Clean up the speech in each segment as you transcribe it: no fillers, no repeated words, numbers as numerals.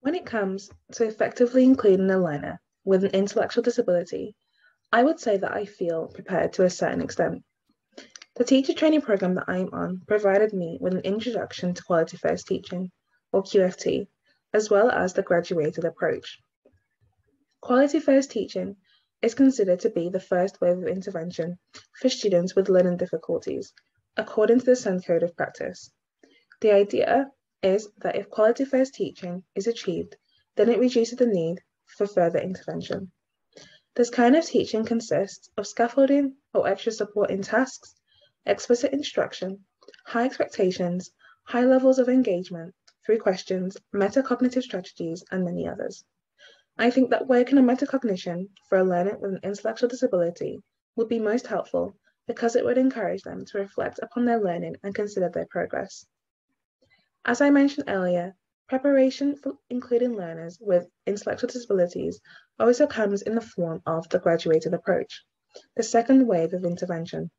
When it comes to effectively including a learner with an intellectual disability, I would say that I feel prepared to a certain extent. The teacher training program that I am on provided me with an introduction to quality first teaching, or QFT, as well as the graduated approach. Quality first teaching is considered to be the first wave of intervention for students with learning difficulties, according to the SEND Code of Practice. The idea is that if quality first teaching is achieved, then it reduces the need for further intervention. This kind of teaching consists of scaffolding or extra support in tasks, explicit instruction, high expectations, high levels of engagement through questions, metacognitive strategies, and many others. I think that working on metacognition for a learner with an intellectual disability would be most helpful because it would encourage them to reflect upon their learning and consider their progress. As I mentioned earlier, preparation for including learners with intellectual disabilities also comes in the form of the graduated approach, the second wave of intervention.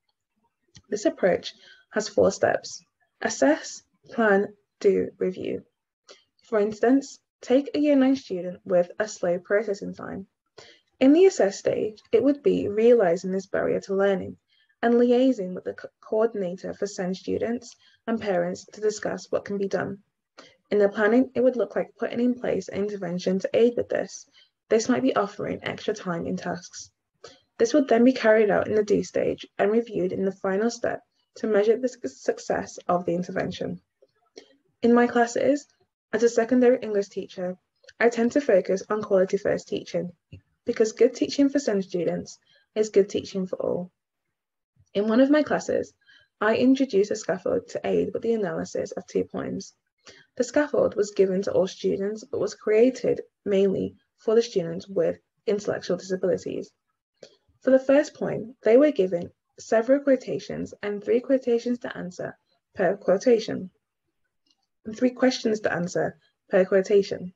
This approach has 4 steps: assess, plan, do, review. For instance, take a Year 9 student with a slow processing time. In the assess stage, it would be realizing this barrier to learning and liaising with the coordinator for SEND students and parents to discuss what can be done. In the planning, it would look like putting in place an intervention to aid with this. This might be offering extra time in tasks. This would then be carried out in the do stage and reviewed in the final step to measure the success of the intervention. In my classes, as a secondary English teacher, I tend to focus on quality first teaching because good teaching for SEND students is good teaching for all. In one of my classes, I introduced a scaffold to aid with the analysis of 2 poems. The scaffold was given to all students but was created mainly for the students with intellectual disabilities. For the first poem, they were given several quotations and 3 quotations to answer per quotation, and 3 questions to answer per quotation.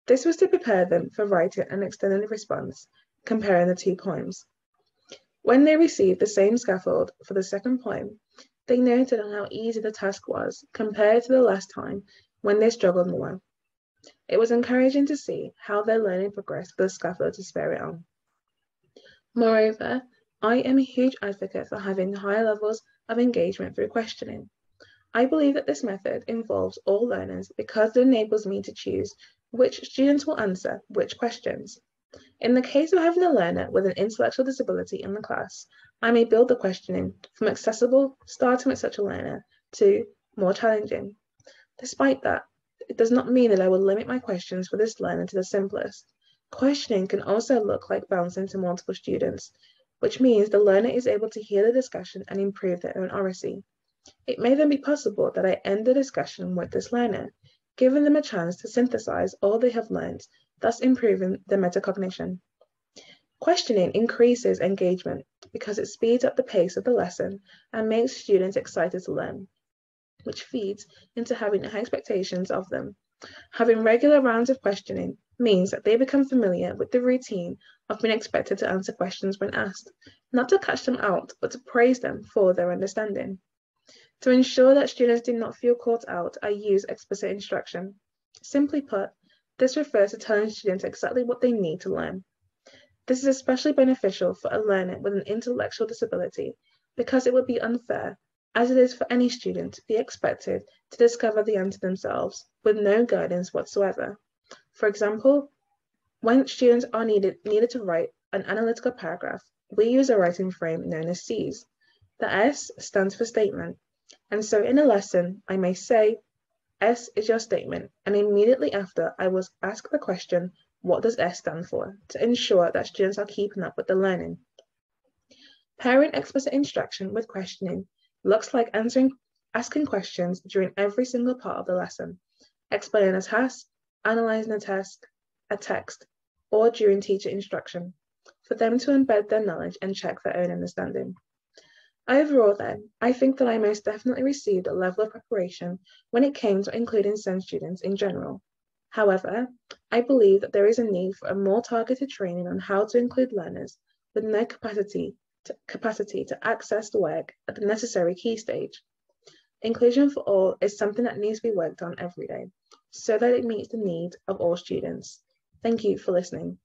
This was to prepare them for writing an extended response, comparing the 2 poems. When they received the same scaffold for the second poem, they noted on how easy the task was compared to the last time when they struggled more. It was encouraging to see how their learning progressed with the scaffold to spur it on. Moreover, I am a huge advocate for having high levels of engagement through questioning. I believe that this method involves all learners because it enables me to choose which students will answer which questions. In the case of having a learner with an intellectual disability in the class, I may build the questioning from accessible, starting with such a learner, to more challenging. Despite that, it does not mean that I will limit my questions for this learner to the simplest. Questioning can also look like bouncing to multiple students, which means the learner is able to hear the discussion and improve their own oracy. It may then be possible that I end the discussion with this learner, giving them a chance to synthesize all they have learned, thus improving their metacognition. Questioning increases engagement because it speeds up the pace of the lesson and makes students excited to learn, which feeds into having high expectations of them. Having regular rounds of questioning means that they become familiar with the routine of being expected to answer questions when asked, not to catch them out, but to praise them for their understanding. To ensure that students do not feel caught out, I use explicit instruction. Simply put, this refers to telling students exactly what they need to learn. This is especially beneficial for a learner with an intellectual disability because it would be unfair, as it is for any student, to be expected to discover the answer themselves with no guidance whatsoever. For example, when students are needed to write an analytical paragraph, we use a writing frame known as C's. The S stands for statement, and so in a lesson, I may say, S is your statement, and immediately after I will ask the question, what does S stand for, to ensure that students are keeping up with the learning. Pairing explicit instruction with questioning looks like asking questions during every single part of the lesson, explaining a task, analyzing a text, or during teacher instruction, for them to embed their knowledge and check their own understanding. Overall then, I think that I most definitely received a level of preparation when it came to including SEND students in general. However, I believe that there is a need for a more targeted training on how to include learners with no capacity to access the work at the necessary key stage. Inclusion for all is something that needs to be worked on every day. so that it meets the needs of all students. Thank you for listening.